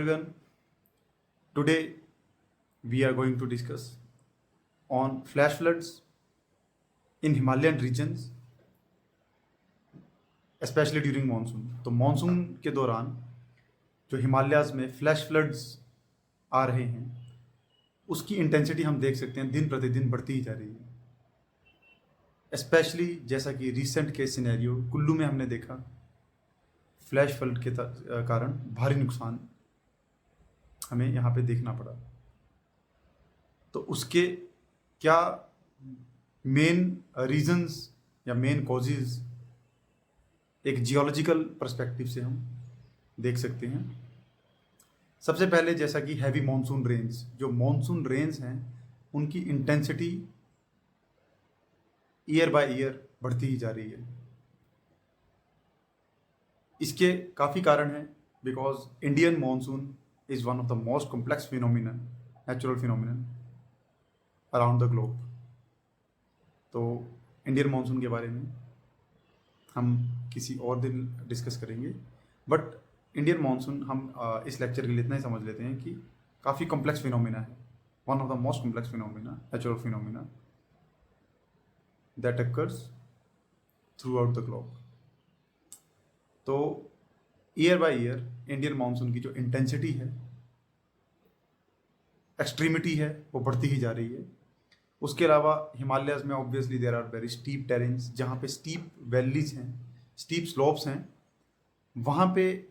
everyone. Today we are going to discuss on flash floods in Himalayan regions, especially during monsoon. तो monsoon के दौरान जो हिमालयाज में flash floods आ रहे हैं उसकी इंटेंसिटी हम देख सकते हैं दिन प्रतिदिन बढ़ती ही जा रही है. स्पेशली जैसा कि रिसेंट केस सिनेरियो कुल्लू में हमने देखा, फ्लैश फ्लड के कारण भारी नुकसान हमें यहाँ पे देखना पड़ा. तो उसके क्या मेन रीजंस या मेन कॉजेज एक जियोलॉजिकल पर्सपेक्टिव से हम देख सकते हैं. सबसे पहले जैसा कि हैवी मॉनसून रेन्स, जो मॉनसून रेन्स हैं उनकी इंटेंसिटी ईयर बाय ईयर बढ़ती ही जा रही है. इसके काफ़ी कारण हैं, because Indian monsoon is one of the most complex phenomenon, natural phenomenon around the globe. तो इंडियन मॉनसून के बारे में हम किसी और दिन डिस्कस करेंगे, बट इंडियन मॉनसून हम इस लेक्चर के लिए इतना ही समझ लेते हैं कि काफ़ी कॉम्प्लेक्स फिनोमिना है, one of the most complex phenomena, natural phenomena that occurs throughout the globe. तो year by year Indian monsoon की जो इंटेंसिटी है, एक्सट्रीमिटी है, वो बढ़ती ही जा रही है. उसके अलावा हिमालयाज में obviously there are very steep terrains, जहाँ पे स्टीप वैलीज हैं, स्टीप स्लोप्स हैं. वहाँ पे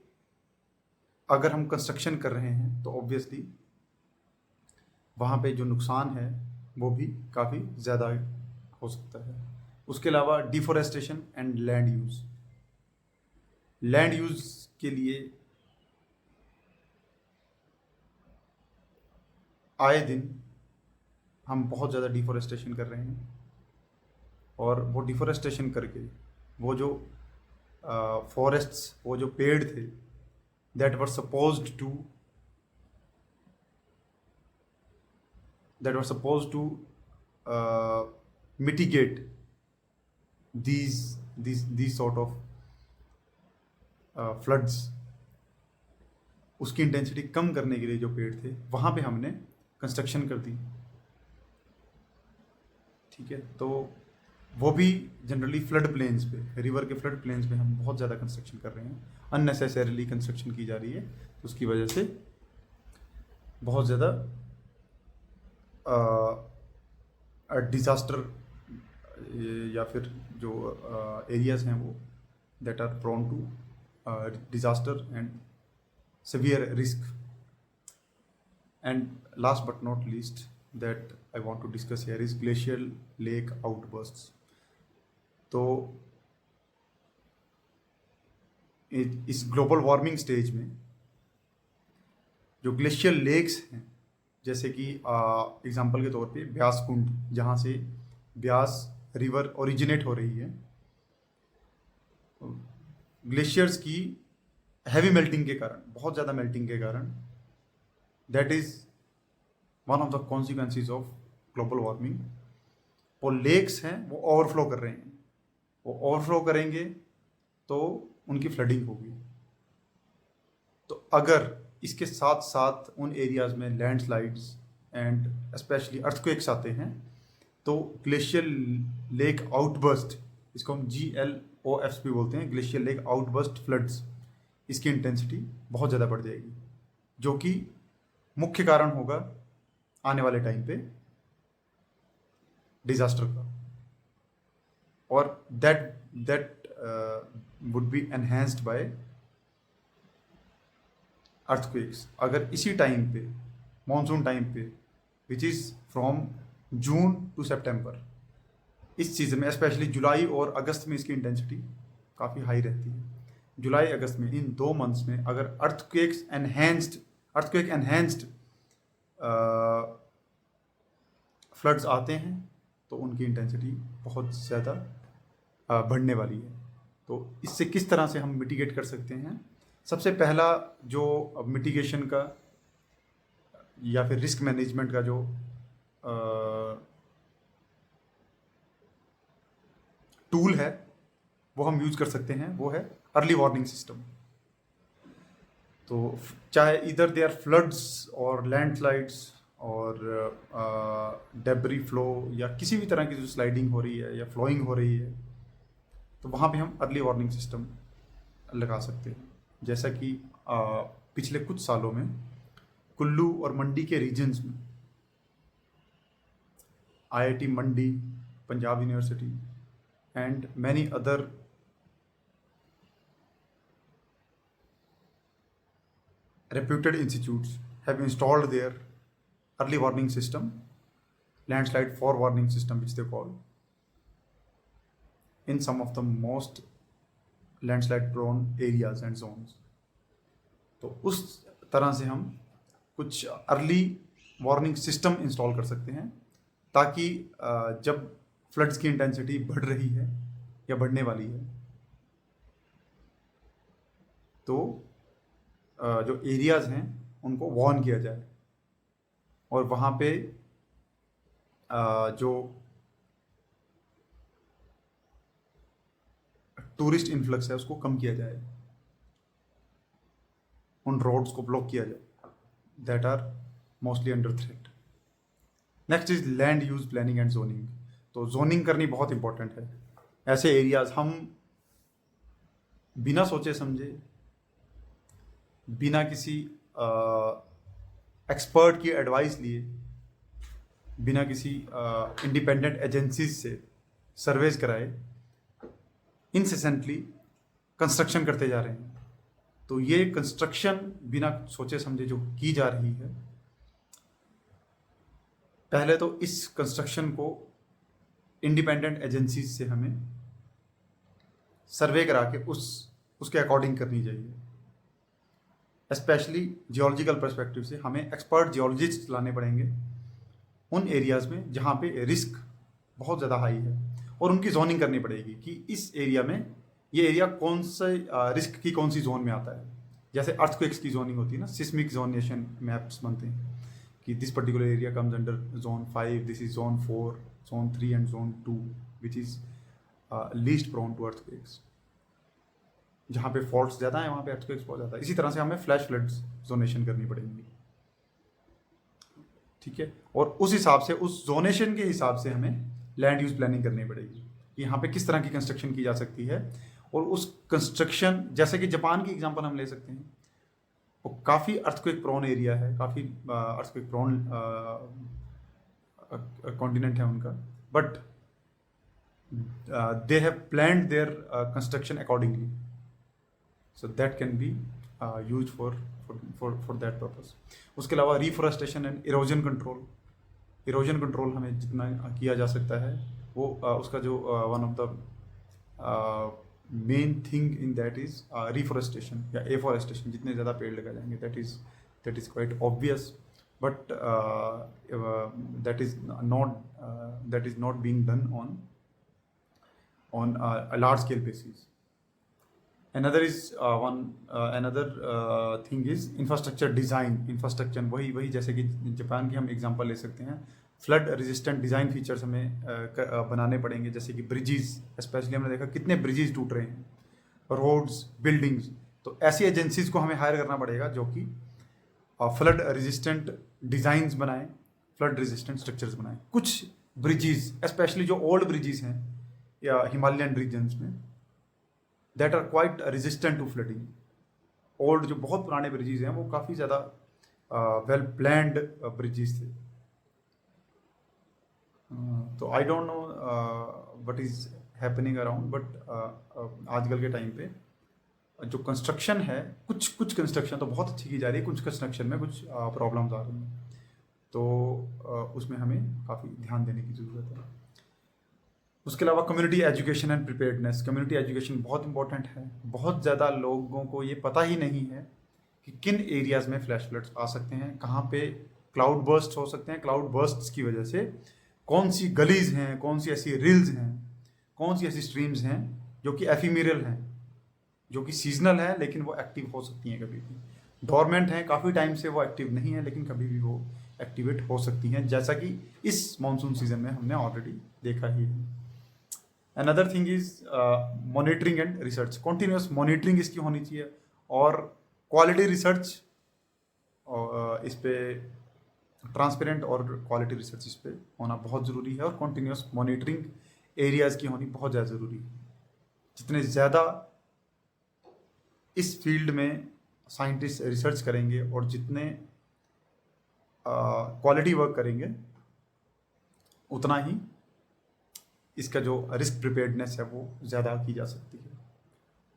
अगर हम कंस्ट्रक्शन कर रहे हैं तो ऑब्वियसली वहाँ पे जो नुकसान है वो भी काफ़ी ज़्यादा हो सकता है. उसके अलावा deforestation and land use. Land use के लिए आए दिन हम बहुत ज़्यादा डिफॉरेस्टेशन कर रहे हैं, और वो डिफॉरेस्टेशन करके वो जो फॉरेस्ट्स, वो जो पेड़ थे that were supposed to mitigate these sort of floods, उसकी इंटेंसिटी कम करने के लिए जो पेड़ थे वहाँ पे हमने कंस्ट्रक्शन कर दी. ठीक है, तो वो भी जनरली फ्लड प्लेन्स पे, रिवर के फ्लड प्लेन्स पे हम बहुत ज़्यादा कंस्ट्रक्शन कर रहे हैं, अननेसेसरीली कंस्ट्रक्शन की जा रही है. तो उसकी वजह से बहुत ज़्यादा डिज़ास्टर या फिर जो एरियाज़ हैं वो that are prone to disaster and severe risk. And last but not least that I want to discuss here is glacial lake outbursts. तो इस ग्लोबल वार्मिंग स्टेज में जो ग्लेशियल लेक्स हैं, जैसे कि एग्जांपल के तौर पे ब्यास कुंड, जहाँ से ब्यास रिवर ओरिजिनेट हो रही है, ग्लेशियर्स की हैवी मेल्टिंग के कारण, बहुत ज़्यादा मेल्टिंग के कारण, that is one of the consequences of global warming. वो लेक्स हैं वो ओवरफ्लो कर रहे हैं, वो ओवरफ्लो करेंगे तो उनकी फ्लडिंग होगी. तो अगर इसके साथ साथ उन एरियाज़ में लैंडस्लाइड्स एंड स्पेशली अर्थक्वेक्स आते हैं, तो ग्लेशियल लेक आउटबर्स्ट, इसको हम GLOFs भी बोलते हैं, ग्लेशियल लेक आउटबर्स्ट फ्लड्स, इसकी इंटेंसिटी बहुत ज़्यादा बढ़ जाएगी, जो कि मुख्य कारण होगा आने वाले टाइम पे डिज़ास्टर का. और that would be enhanced by earthquakes. अगर इसी टाइम पे, मॉनसून टाइम पे, which is from June to सितंबर, इस सीज़न में स्पेशली जुलाई और अगस्त में इसकी इंटेंसिटी काफ़ी हाई रहती है. जुलाई अगस्त में, इन 2 मंथ्स में अगर अर्थक्वेक एनहेंस्ड फ्लड्स आते हैं तो उनकी इंटेंसिटी बहुत ज़्यादा बढ़ने वाली है. तो इससे किस तरह से हम मिटिगेट कर सकते हैं? सबसे पहला जो मिटिगेशन का या फिर रिस्क मैनेजमेंट का जो टूल है वो हम यूज़ कर सकते हैं, वो है अर्ली वार्निंग सिस्टम. तो चाहे इधर दे आर फ्लड्स और लैंडस्लाइड्स और डेब्री फ्लो या किसी भी तरह की जो स्लाइडिंग हो रही है या फ्लोइंग हो रही है, तो वहाँ पे हम अर्ली वार्निंग सिस्टम लगा सकते हैं। जैसा कि पिछले कुछ सालों में कुल्लू और मंडी के रीजन्स में IIT Mandi, Punjab university and many other reputed institutes have installed their early warning system, landslide forewarning system, which they call, in some of the most landslide prone areas and zones. तो उस तरह से हम कुछ early warning system install कर सकते हैं ताकि जब फ्लड्स की इंटेंसिटी बढ़ रही है या बढ़ने वाली है तो जो एरियाज हैं उनको वार्न किया जाए और वहाँ पे जो टूरिस्ट इन्फ्लक्स है उसको कम किया जाए, उन रोड्स को ब्लॉक किया जाए that are mostly under threat. Next is land use planning and zoning. तो जोनिंग करनी बहुत इंपॉर्टेंट है। ऐसे एरियाज हम बिना सोचे समझे, बिना किसी एक्सपर्ट की एडवाइस लिए, बिना किसी इंडिपेंडेंट एजेंसीज से सर्वेज कराए इंसेसेंटली कंस्ट्रक्शन करते जा रहे हैं। तो ये कंस्ट्रक्शन बिना सोचे समझे जो की जा रही है, पहले तो इस कंस्ट्रक्शन को इंडिपेंडेंट एजेंसीज से हमें सर्वे करा के उसके अकॉर्डिंग करनी चाहिए। स्पेशली जियोलॉजिकल पर्सपेक्टिव से हमें एक्सपर्ट जियोलॉजिस्ट लाने पड़ेंगे उन एरियाज़ में जहाँ पे रिस्क बहुत ज़्यादा हाई है, और उनकी जोनिंग करनी पड़ेगी कि इस एरिया में ये एरिया कौन से रिस्क की कौन सी जोन में आता है। जैसे अर्थक्वेक्स की जोनिंग होती है ना, सिस्मिक जोनेशन मैप्स बनते हैं कि this particular area comes under zone 5, this is zone 4, zone 3 and zone 2 which is least prone to earthquakes. जहाँ पे फॉल्ट्स ज़्यादा है वहाँ पे अर्थक्वेक्स बहुत ज़्यादा है। इसी तरह से हमें फ्लैश फ्लड्स जोनेशन करनी पड़ेगी, ठीक है। और उस हिसाब से, उस जोनेशन के हिसाब से हमें लैंड यूज प्लानिंग करनी पड़ेगी कि यहाँ पे किस तरह की कंस्ट्रक्शन की जा सकती है। और उस कंस्ट्रक्शन, जैसे कि जापान की एग्जांपल हम ले सकते हैं, वो काफ़ी अर्थक्वेक प्रोन एरिया है, काफ़ी अर्थक्वेक प्रोन कॉन्टिनेंट है उनका, but they have planned there construction accordingly, so that can be used for that purpose. उसके अलावा रिफॉरेस्टेशन एंड इरोजन कंट्रोल हमें जितना किया जा सकता है वो उसका जो one of the main thing in that is reforestation या एफॉरेस्टेशन। जितने ज़्यादा पेड़ लगाए जाएंगे that is quite obvious, but that is not being done on a large scale basis. Another thing is infrastructure design. Infrastructure वही जैसे कि Japan की हम एग्जांपल ले सकते हैं। फ्लड रेजिस्टेंट डिज़ाइन फीचर्स हमें बनाने पड़ेंगे, जैसे कि ब्रिजेस। स्पेशली हमने देखा कितने ब्रिजेस टूट रहे हैं, रोड्स, बिल्डिंग्स। तो ऐसी एजेंसीज को हमें हायर करना पड़ेगा जो कि फ्लड रेजिस्टेंट डिज़ाइंस बनाएं, फ्लड रेजिस्टेंट स्ट्रक्चर्स बनाएं। कुछ ब्रिजेस, स्पेशली जो ओल्ड ब्रिजेस हैं या हिमालयन रीजन्स में, that are quite resistant to flooding. Old जो बहुत पुराने ब्रिजेस हैं वो काफ़ी ज़्यादा वेल प्लान्ड ब्रिजेस थे। तो I don't know what is happening around, but आजकल के टाइम पे जो कंस्ट्रक्शन है, कुछ कंस्ट्रक्शन तो बहुत अच्छी की जा रही है, कुछ कंस्ट्रक्शन में कुछ प्रॉब्लम्स आ रही हैं, तो उसमें हमें काफ़ी ध्यान देने की ज़रूरत है। उसके अलावा community education and preparedness. Community education बहुत इंपॉर्टेंट है। बहुत ज़्यादा लोगों को ये पता ही नहीं है कि किन एरियाज़ में फ्लैश फ्लड्स आ सकते हैं, कहाँ पे क्लाउड बर्स्ट हो सकते हैं। क्लाउड बर्स्ट्स की वजह से कौन सी गलीज हैं, कौन सी ऐसी रिल्स हैं, कौन सी ऐसी स्ट्रीम्स हैं जो कि एफिमेरल हैं, जो कि सीजनल है लेकिन वो एक्टिव हो सकती हैं, कभी भी डोरमेंट हैं, काफ़ी टाइम से वो एक्टिव नहीं है लेकिन कभी भी वो एक्टिवेट हो सकती हैं, जैसा कि इस मानसून सीजन में हमने ऑलरेडी देखा ही है। Another thing is monitoring and research. Continuous monitoring इसकी होनी चाहिए और क्वालिटी रिसर्च इस पे ट्रांसपेरेंट और क्वालिटी रिसर्च इस पे होना बहुत ज़रूरी है, और कॉन्टीन्यूस मॉनिटरिंग एरियाज़ की होनी बहुत ज़्यादा ज़रूरी है। जितने ज़्यादा इस फील्ड में साइंटिस्ट रिसर्च करेंगे और जितने क्वालिटी वर्क करेंगे, उतना ही इसका जो रिस्क प्रिपेयर्डनेस है वो ज़्यादा की जा सकती है,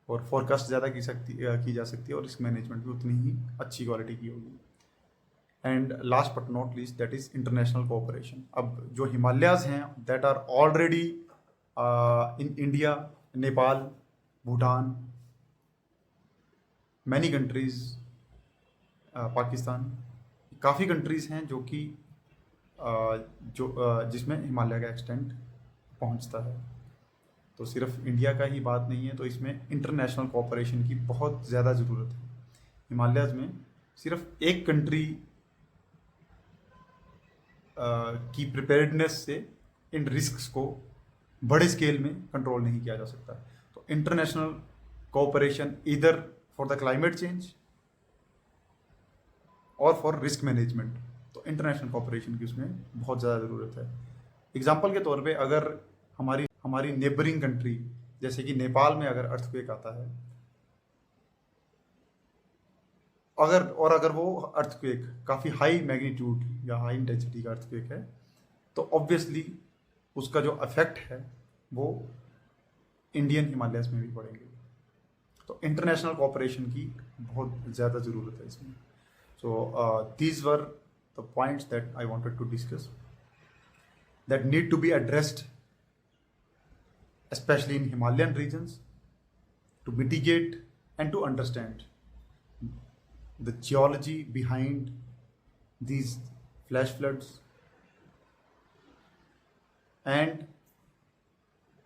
और फोरकास्ट ज़्यादा की जा सकती है, और रिस्क मैनेजमेंट भी उतनी ही अच्छी क्वालिटी की होगी। And last but not least, that is international cooperation. अब जो हिमालयाज़ हैं that are already in India, Nepal, Bhutan, many countries, Pakistan, काफ़ी कंट्रीज़ हैं जो कि जिसमें हिमालय का एक्सटेंट पहुंचता है। तो सिर्फ इंडिया का ही बात नहीं है, तो इसमें इंटरनेशनल कोऑपरेशन की बहुत ज़्यादा ज़रूरत है। हिमालयाज़ में सिर्फ एक कंट्री की प्रिपेयर्डनेस से इन रिस्क्स को बड़े स्केल में कंट्रोल नहीं किया जा सकता। तो इंटरनेशनल कोऑपरेशन इधर फॉर द क्लाइमेट चेंज और फॉर रिस्क मैनेजमेंट, तो इंटरनेशनल कोऑपरेशन की उसमें बहुत ज़्यादा ज़रूरत है। एग्जांपल के तौर पे अगर हमारी नेबरिंग कंट्री जैसे कि नेपाल में अगर अर्थक्वेक आता है, अगर वो अर्थक्वेक काफ़ी हाई मैग्नीट्यूड या हाई इंटेंसिटी का अर्थक्वेक है, तो ऑब्वियसली उसका जो इफेक्ट है वो इंडियन हिमालयस में भी पड़ेंगे। तो इंटरनेशनल कोऑपरेशन की बहुत ज़्यादा ज़रूरत है इसमें। So these were the points that I wanted to discuss that need to be addressed, especially in Himalayan regions, to mitigate and to understand the geology behind these flash floods and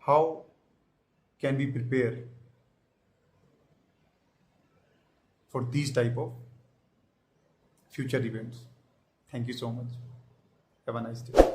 how can we prepare for these type of future events. Thank you so much. Have a nice day.